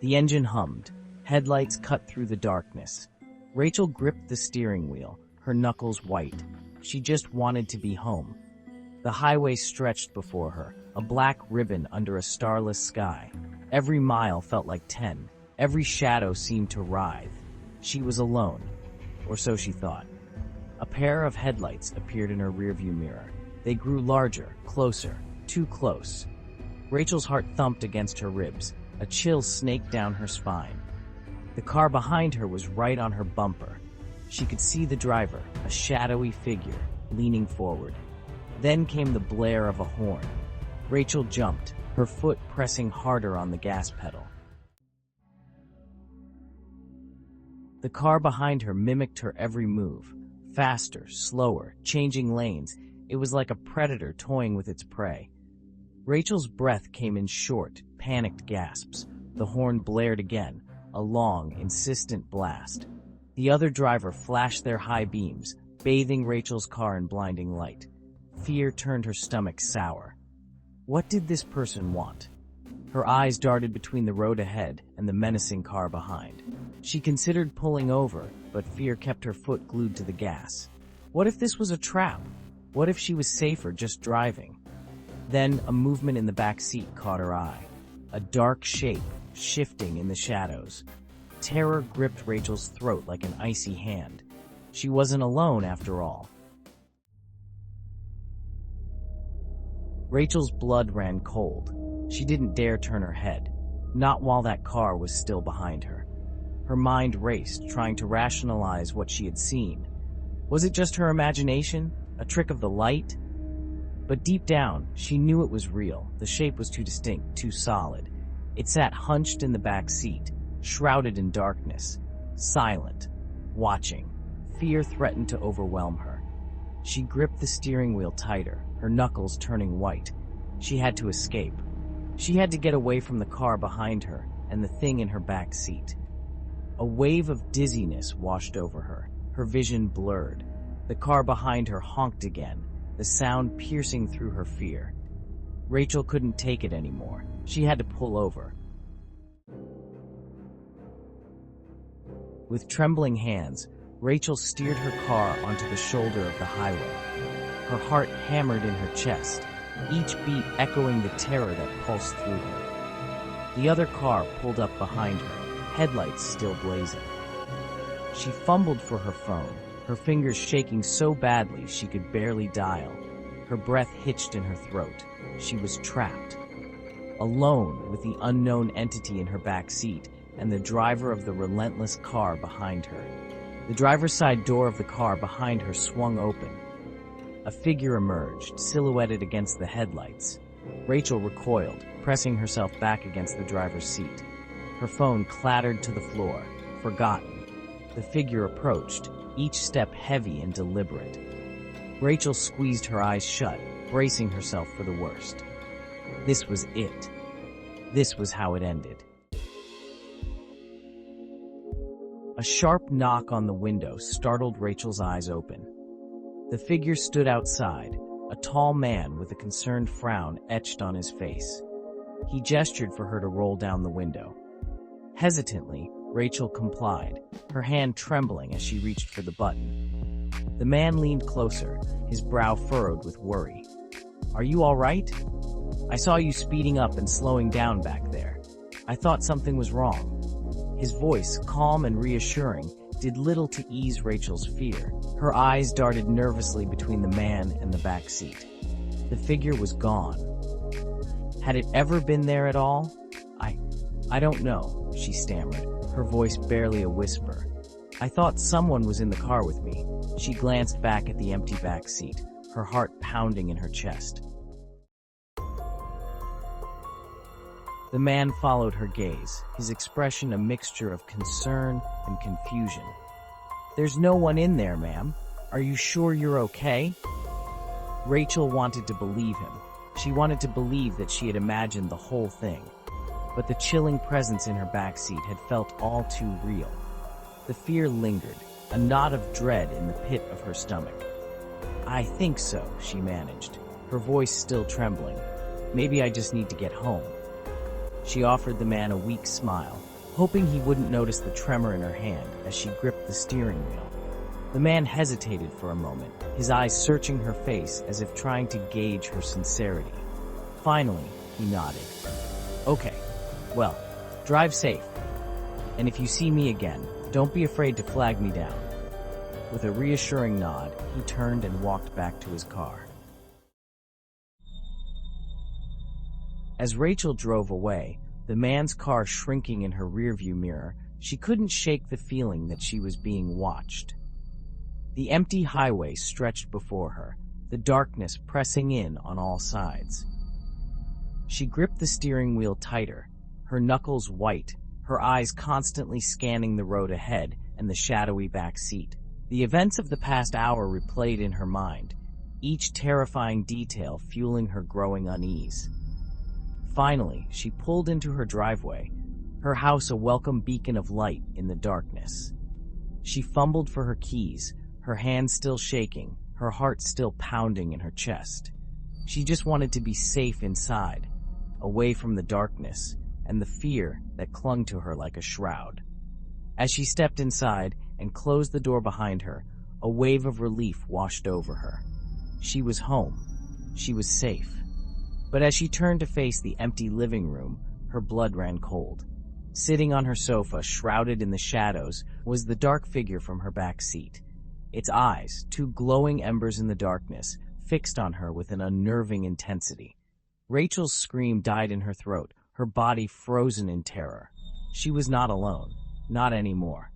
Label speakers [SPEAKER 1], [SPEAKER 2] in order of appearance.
[SPEAKER 1] The engine hummed. Headlights cut through the darkness. Rachel gripped the steering wheel, her knuckles white. She just wanted to be home. The highway stretched before her, a black ribbon under a starless sky. Every mile felt like 10. Every shadow seemed to writhe. She was alone, or so she thought. A pair of headlights appeared in her rearview mirror. They grew larger, closer, too close. Rachel's heart thumped against her ribs. A chill snaked down her spine. The car behind her was right on her bumper. She could see the driver, a shadowy figure, leaning forward. Then came the blare of a horn. Rachel jumped, her foot pressing harder on the gas pedal. The car behind her mimicked her every move. Faster, slower, changing lanes. It was like a predator toying with its prey. Rachel's breath came in short, panicked gasps. The horn blared again, a long, insistent blast. The other driver flashed their high beams, bathing Rachel's car in blinding light. Fear turned her stomach sour. What did this person want? Her eyes darted between the road ahead and the menacing car behind. She considered pulling over, but fear kept her foot glued to the gas. What if this was a trap? What if she was safer just driving? Then a movement in the back seat caught her eye. A dark shape, shifting in the shadows. Terror gripped Rachel's throat like an icy hand. She wasn't alone after all. Rachel's blood ran cold. She didn't dare turn her head, not while that car was still behind her. Her mind raced, trying to rationalize what she had seen. Was it just her imagination? A trick of the light? But deep down, she knew it was real. The shape was too distinct, too solid. It sat hunched in the back seat, shrouded in darkness, silent, watching. Fear threatened to overwhelm her. She gripped the steering wheel tighter, her knuckles turning white. She had to escape. She had to get away from the car behind her and the thing in her back seat. A wave of dizziness washed over her. Her vision blurred. The car behind her honked again, the sound piercing through her fear. Rachel couldn't take it anymore. She had to pull over. With trembling hands, Rachel steered her car onto the shoulder of the highway. Her heart hammered in her chest, each beat echoing the terror that pulsed through her. The other car pulled up behind her, headlights still blazing. She fumbled for her phone, her fingers shaking so badly she could barely dial. Her breath hitched in her throat. She was trapped. Alone with the unknown entity in her back seat and the driver of the relentless car behind her. The driver's side door of the car behind her swung open. A figure emerged, silhouetted against the headlights. Rachel recoiled, pressing herself back against the driver's seat. Her phone clattered to the floor, forgotten. The figure approached, each step heavy and deliberate. Rachel squeezed her eyes shut, bracing herself for the worst. This was it. This was how it ended. A sharp knock on the window startled Rachel's eyes open. The figure stood outside, a tall man with a concerned frown etched on his face. He gestured for her to roll down the window. Hesitantly, Rachel complied, her hand trembling as she reached for the button. The man leaned closer, his brow furrowed with worry. "Are you all right? I saw you speeding up and slowing down back there. I thought something was wrong." His voice, calm and reassuring, did little to ease Rachel's fear. Her eyes darted nervously between the man and the back seat. The figure was gone. Had it ever been there at all? I don't know, she stammered, her voice barely a whisper. "I thought someone was in the car with me." She glanced back at the empty back seat, her heart pounding in her chest. The man followed her gaze, his expression a mixture of concern and confusion. "There's no one in there, ma'am. Are you sure you're okay?" Rachel wanted to believe him. She wanted to believe that she had imagined the whole thing. But the chilling presence in her backseat had felt all too real. The fear lingered, a knot of dread in the pit of her stomach. "I think so," she managed, her voice still trembling. "Maybe I just need to get home." She offered the man a weak smile, hoping he wouldn't notice the tremor in her hand as she gripped the steering wheel. The man hesitated for a moment, his eyes searching her face as if trying to gauge her sincerity. Finally, he nodded. "Okay, well, drive safe. And if you see me again, don't be afraid to flag me down." With a reassuring nod, he turned and walked back to his car. As Rachel drove away, the man's car shrinking in her rearview mirror, she couldn't shake the feeling that she was being watched. The empty highway stretched before her, the darkness pressing in on all sides. She gripped the steering wheel tighter, her knuckles white, her eyes constantly scanning the road ahead and the shadowy back seat. The events of the past hour replayed in her mind, each terrifying detail fueling her growing unease. Finally, she pulled into her driveway, her house a welcome beacon of light in the darkness. She fumbled for her keys, her hands still shaking, her heart still pounding in her chest. She just wanted to be safe inside, away from the darkness and the fear that clung to her like a shroud. As she stepped inside and closed the door behind her, a wave of relief washed over her. She was home. She was safe. But as she turned to face the empty living room, her blood ran cold. Sitting on her sofa, shrouded in the shadows, was the dark figure from her back seat. Its eyes, two glowing embers in the darkness, fixed on her with an unnerving intensity. Rachel's scream died in her throat, her body frozen in terror. She was not alone. Not anymore.